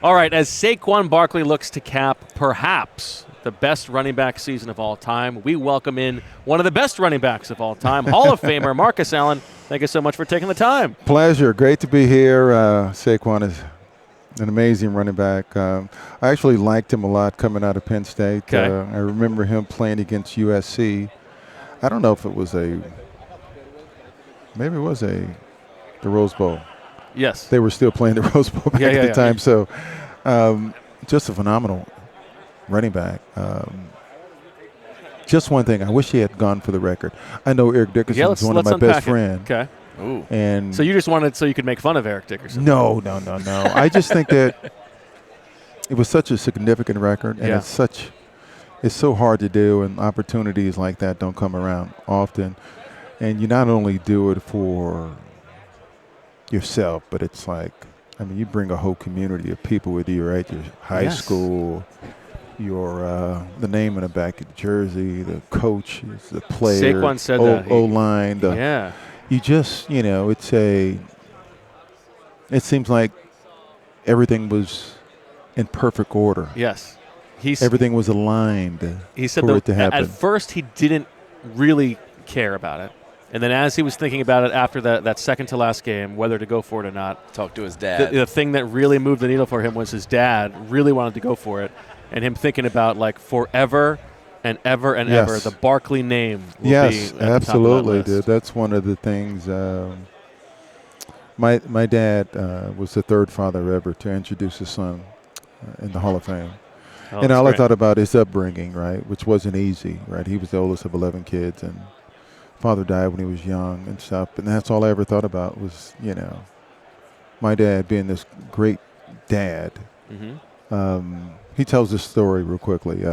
All right, as Saquon Barkley looks to cap perhaps the best running back season of all time, we welcome in one of the best running backs of all time, Hall of Famer Marcus Allen. Thank you so much for taking the time. Pleasure. Great to be here. Saquon is an amazing running back. I actually liked him a lot coming out of Penn State. Okay. I remember him playing against USC. I don't know if it was maybe it was the Rose Bowl. Yes. They were still playing the Rose Bowl back at the time. Yeah. So just a phenomenal running back. Just one thing, I wish he had gone for the record. I know Eric Dickerson is one of my best friends. Okay. Ooh. And so you just wanted so you could make fun of Eric Dickerson? No. I just think that it was such a significant record, and it's so hard to do, and opportunities like that don't come around often. And you not only do it for yourself, but it's like, I mean, you bring a whole community of people with you, right? Your high school, your the name in the back of the jersey, the coach, the player, Saquon said that. O-line. You just, it seems like everything was in perfect order. Yes. Everything was aligned. He said for it to happen. At first he didn't really care about it. And then as he was thinking about it after that second to last game, whether to go for it or not. Talk to his dad. The thing that really moved the needle for him was his dad really wanted to go for it. And him thinking about, like, forever and ever and ever, the Barkley name will be at the absolutely, top of that list. dude. That's one of the things. My dad was the third father ever to introduce his son in the Hall of Fame. Oh, and all great. I thought about his upbringing, right, which wasn't easy, right? He was the oldest of 11 kids, and father died when he was young and stuff. And that's all I ever thought about was, my dad being this great dad. Mm-hmm. He tells this story real quickly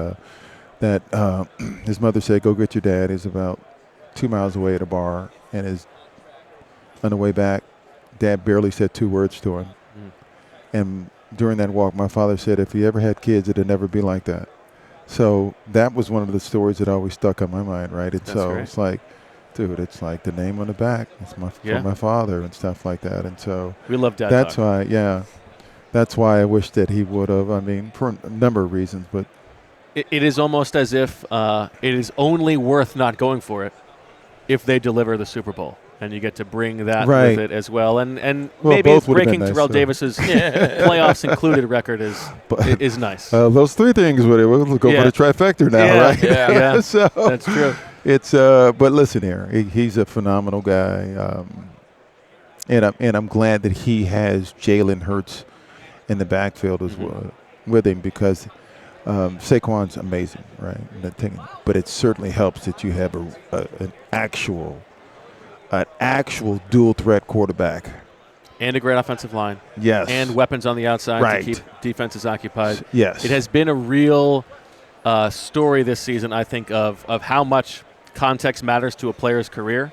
that his mother said, "Go get your dad." He's about 2 miles away at a bar, and on the way back, Dad barely said 2 words to him. And during that walk, my father said, if he ever had kids, it'd never be like that. So that was one of the stories that always stuck on my mind, right? And so great. it's like, dude, it's like the name on the back. It's for my father and stuff like that. And so we love Dad. That's why, that's why I wish that he would have. I mean, for a number of reasons, but it is almost as if it is only worth not going for it if they deliver the Super Bowl. And you get to bring that with it as well. And maybe breaking Terrell Davis's playoffs included record is nice. Those 3 things, we'll go for the trifecta now, right? Yeah, so that's true. It's but listen here, he's a phenomenal guy. And I'm glad that he has Jalen Hurts in the backfield as well with him, because Saquon's amazing, right? But it certainly helps that you have an actual dual threat quarterback. And a great offensive line. Yes. And weapons on the outside to keep defenses occupied. Yes. It has been a real story this season, I think, of how much context matters to a player's career.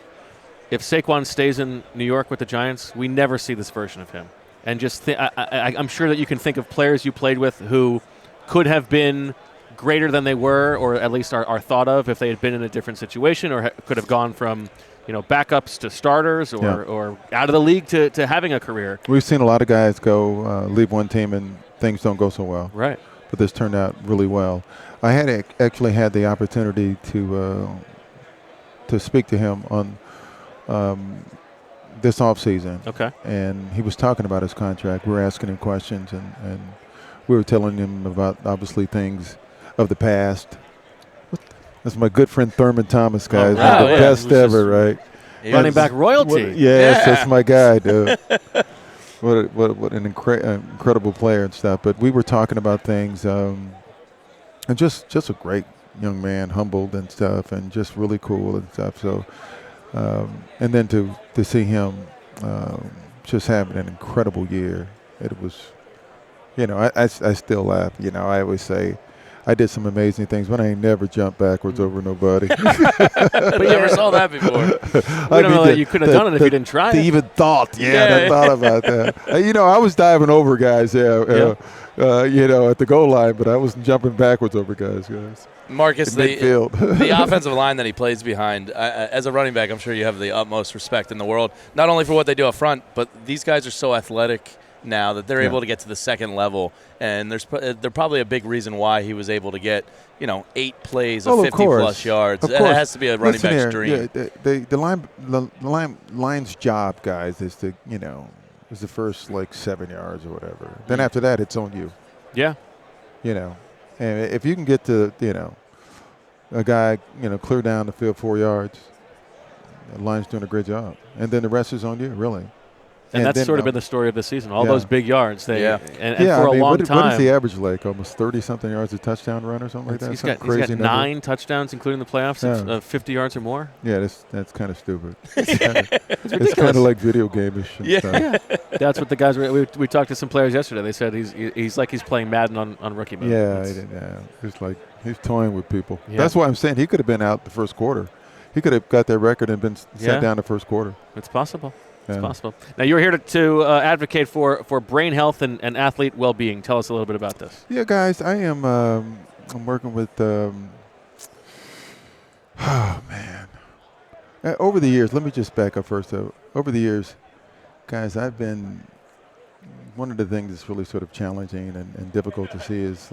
If Saquon stays in New York with the Giants, we never see this version of him. And just I'm sure that you can think of players you played with who could have been greater than they were, or at least are thought of if they had been in a different situation, or could have gone from backups to starters, or out of the league to having a career. We've seen a lot of guys go leave one team and things don't go so well. Right. But this turned out really well. I had actually had the opportunity to speak to him on this offseason. Okay. And he was talking about his contract. We were asking him questions, and we were telling him about, obviously, things of the past. That's my good friend Thurman Thomas, guys. One of the best ever, right? Running back royalty. Yes, that's my guy, dude. What an incredible player and stuff. But we were talking about things, and just a great young man, humbled and stuff, and just really cool and stuff. So, and then to see him just having an incredible year, it was, I still laugh. I always say, I did some amazing things, but I ain't never jumped backwards over nobody. But you never saw that before. We don't know that you could have done it if you didn't try it. Even thought, I thought about that. I was diving over guys, at the goal line, but I wasn't jumping backwards over guys. Marcus, the offensive line that he plays behind, as a running back, I'm sure you have the utmost respect in the world, not only for what they do up front, but these guys are so athletic now that they're able to get to the second level, and they're probably a big reason why he was able to get 8 plays of 50-plus yards. That has to be a running back's dream. Yeah, the line's job, guys, is to is the first 7 yards or whatever. Then after that, it's on you. Yeah. And if you can get to a guy clear down the field 4 yards, the line's doing a great job, and then the rest is on you, really. And that's sort of been the story of the season. All those big yards. And for a long time. What is the average like? Almost 30-something yards a touchdown run or something like that? He's got 9 touchdowns, including the playoffs, of 50 yards or more. Yeah, that's kind of stupid. It's kind of like video game-ish. Yeah. That's what the guys were. We talked to some players yesterday. They said he's like he's playing Madden on rookie mode. Yeah. It's like he's toying with people. Yeah. That's why I'm saying he could have been out the first quarter. He could have got that record and been sat down the first quarter. It's possible. It's possible. Now, you're here to advocate for brain health and athlete well-being. Tell us a little bit about this. Yeah, guys, I am I'm working with over the years, let me just back up first. Over the years, guys, I've been one of the things that's really sort of challenging and difficult to see is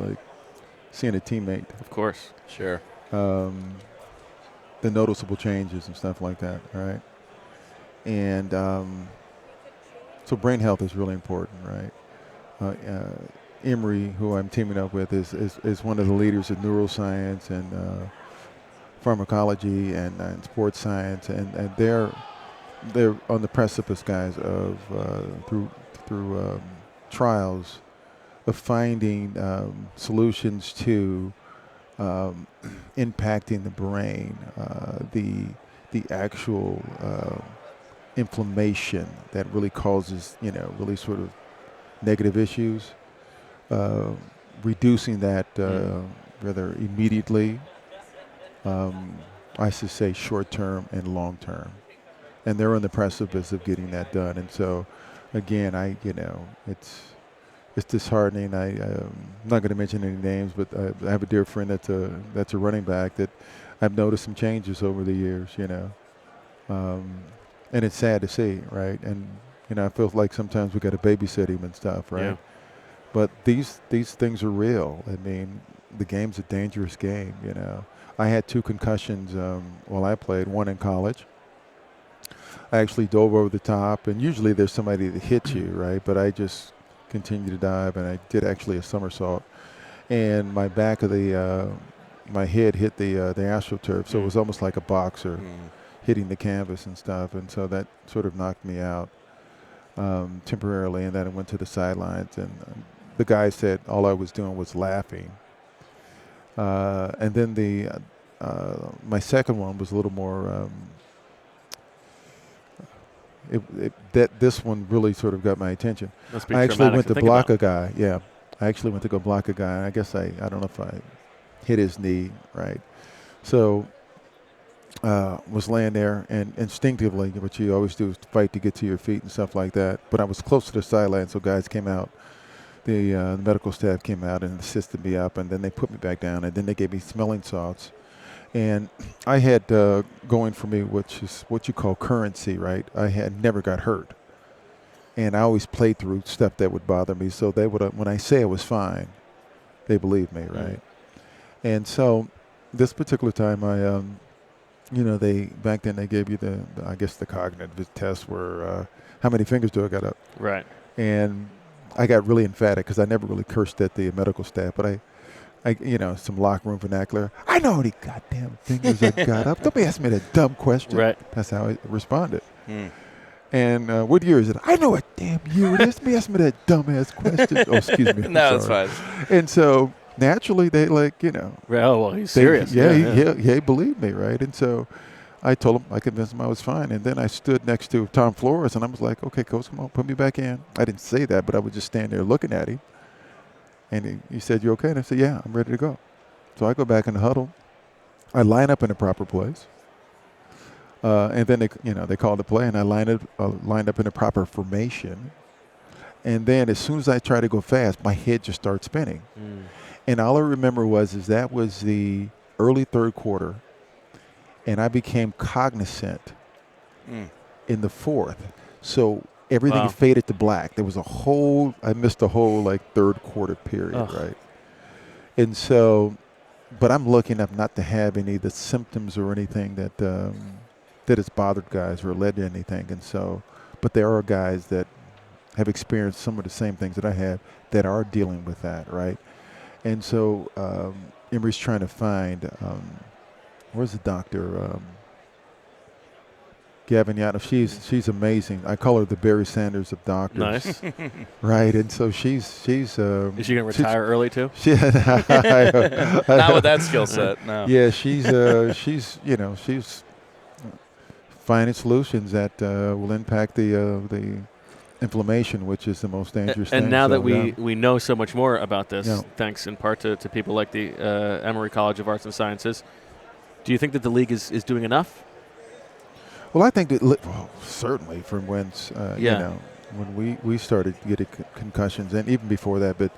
seeing a teammate. Of course. Sure. The noticeable changes and stuff like that, right? And so brain health is really important, right? Emory, who I'm teaming up with, is one of the leaders in neuroscience and pharmacology and sports science, and they're on the precipice, guys, of through trials of finding solutions to impacting the brain, the actual inflammation that really causes, really sort of negative issues, reducing that rather immediately, I should say short-term and long-term. And they're on the precipice of getting that done. And so, again, it's disheartening. I'm not going to mention any names, but I have a dear friend that's a running back that I've noticed some changes over the years, and it's sad to see, right? And I feel like sometimes we got to babysit him and stuff, right? Yeah. But these things are real. I mean, the game's a dangerous game. I had 2 concussions while I played. One in college. I actually dove over the top, and usually there's somebody that hits you, right? But I just continued to dive, and I did actually a somersault, and my back of my head hit the astroturf, so it was almost like a boxer. Hitting the canvas and stuff, and so that sort of knocked me out temporarily, and then I went to the sidelines, and the guy said all I was doing was laughing. And then my second one was a little more, this one really sort of got my attention. I actually went to block a guy. Yeah, I actually went to go block a guy. I guess I don't know if I hit his knee, right? So was laying there, and instinctively, what you always do is fight to get to your feet and stuff like that. But I was close to the sideline, so guys came out. The medical staff came out and assisted me up, and then they put me back down, and then they gave me smelling salts. And I had going for me, which is what you call currency, right? I had never got hurt. And I always played through stuff that would bother me, so they would, when I say I was fine, they believed me, right? And so this particular time, back then they gave you I guess the cognitive test where how many fingers do I got up? Right. And I got really emphatic because I never really cursed at the medical staff, but I some locker room vernacular. I know how many goddamn fingers I got up. Don't be asking me that dumb question. Right. That's how I responded. And what year is it? I know what damn year it is. Don't be asking me that dumbass question. Oh, excuse me. No, that's fine. And so naturally, they Oh, well, he's serious. He believed me, right? And so I told him, I convinced him I was fine. And then I stood next to Tom Flores, and I was like, okay, coach, come on, put me back in. I didn't say that, but I would just stand there looking at him. And he said, you okay? And I said, yeah, I'm ready to go. So I go back in the huddle. I line up in the proper place. And then they called the play, and I lined up in the proper formation. And then as soon as I try to go fast, my head just starts spinning. And all I remember was that was the early third quarter, and I became cognizant in the fourth. So Everything faded to black. There was I missed a whole like third quarter period, right? And so, but I'm lucky enough not to have any of the symptoms or anything that has bothered guys or led to anything. And so, but there are guys that have experienced some of the same things that I have that are dealing with that, right? And so Emory's trying to find, where's the doctor? Gavin Yatno. She's amazing. I call her the Barry Sanders of doctors. Nice. Right, and so she's. Is she going to retire early too? Not with that skill set. No. Yeah, she's finding solutions that will impact the inflammation, which is the most dangerous thing. And now that we know so much more about this, thanks in part to people like the Emory College of Arts and Sciences, do you think that the league is doing enough? Well, I think that certainly from when we started getting concussions, and even before that, but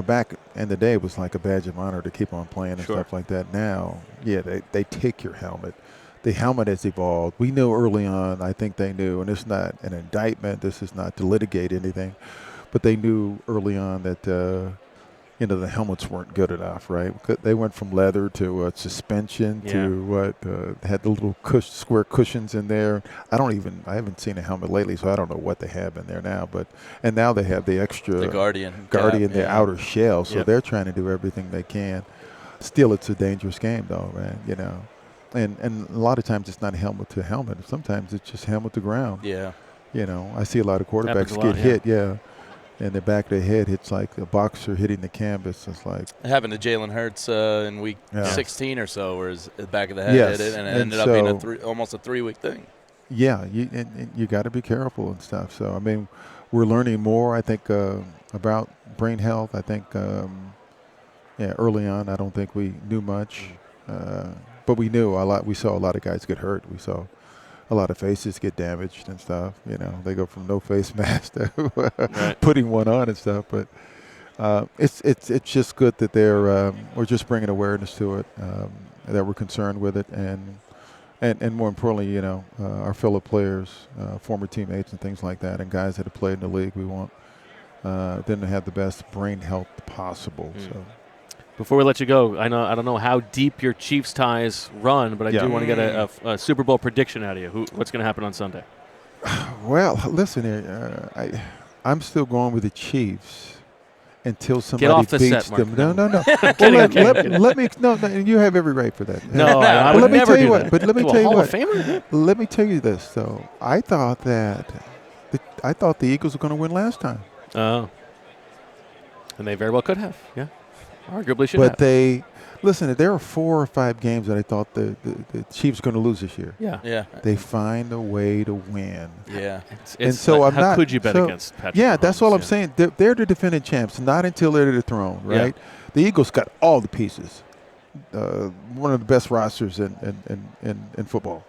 back in the day it was like a badge of honor to keep on playing and stuff like that. Now, they take your helmet. The helmet has evolved. We knew early on, I think they knew, and it's not an indictment, this is not to litigate anything, but they knew early on that, the helmets weren't good enough, right? They went from leather to suspension to had the little square cushions in there. I haven't seen a helmet lately, so I don't know what they have in there now, and now they have the extra. The Guardian, the outer shell, so they're trying to do everything they can. Still, it's a dangerous game though, man, And a lot of times it's not helmet to helmet. Sometimes it's just helmet to ground. Yeah. I see a lot of quarterbacks get hit, and the back of their head hits like a boxer hitting the canvas. It's like it happened to Jalen Hurts in week 16 or so, where his back of the head hit it, and it ended up being almost a 3-week thing. Yeah, you got to be careful and stuff. So I mean, we're learning more. I think about brain health. I think early on, I don't think we knew much. But we knew a lot. We saw a lot of guys get hurt. We saw a lot of faces get damaged and stuff. They go from no face mask to putting one on and stuff. But it's just good that we're just bringing awareness to it, that we're concerned with it, and more importantly, our fellow players, former teammates, and things like that, and guys that have played in the league. We want them to have the best brain health possible. So. Before we let you go, I don't know how deep your Chiefs ties run, but I do want to get a Super Bowl prediction out of you. What's going to happen on Sunday? Well, listen here. I'm still going with the Chiefs until somebody beats them. No. Let me. No, you have every right for that. No, I would never do that. But let me tell you what. Famer? Let me tell you this, though. I thought the Eagles were going to win last time. Oh. And they very well could have. Yeah. Arguably should have. But there are 4 or 5 games that I thought the Chiefs were going to lose this year. Yeah. They find a way to win. Yeah. And so I'm not. How could you bet against Patrick Mahomes? That's all I'm saying. They're the defending champs, not until they're the throne, right? Yeah. The Eagles got all the pieces. One of the best rosters in football.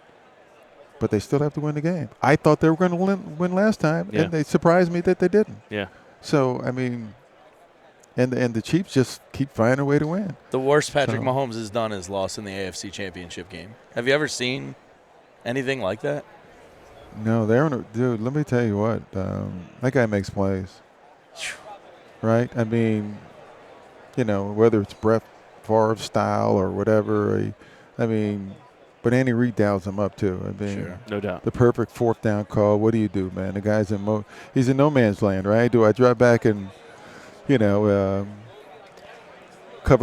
But they still have to win the game. I thought they were going to win last time, and they surprised me that they didn't. Yeah. So, I mean. And the Chiefs just keep finding a way to win. The worst Patrick Mahomes has done is lost in the AFC Championship game. Have you ever seen anything like that? No, dude, let me tell you what. That guy makes plays. Right? I mean, whether it's Brett Favre style or whatever. But Andy Reid dials him up too. Sure, no doubt. The perfect 4th down call. What do you do, man? The guy's he's in no man's land, right? Do I drive back and cover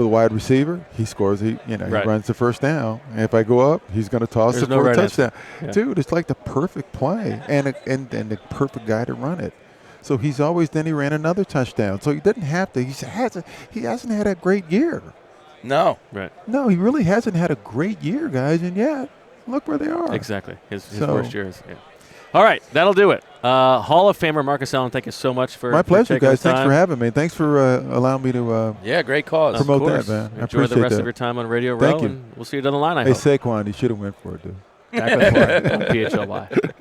the wide receiver? He scores. He runs the first down. And if I go up, he's going to toss it for a touchdown. Yeah. Dude, it's like the perfect play and the perfect guy to run it. So he ran another touchdown. So he didn't have to. He hasn't had a great year. No. Right. No, he really hasn't had a great year, guys. And yet, look where they are. Exactly. His first year is. Yeah. All right, that'll do it. Hall of Famer Marcus Allen, thank you so much for my pleasure, taking guys. the time. Thanks for having me. Thanks for allowing me to great cause. Promote that, man. Enjoy the rest of your time on Radio Row. Thank you. And we'll see you down the line, I hope. Saquon, you should have went for it, dude. Exactly. On PHLY.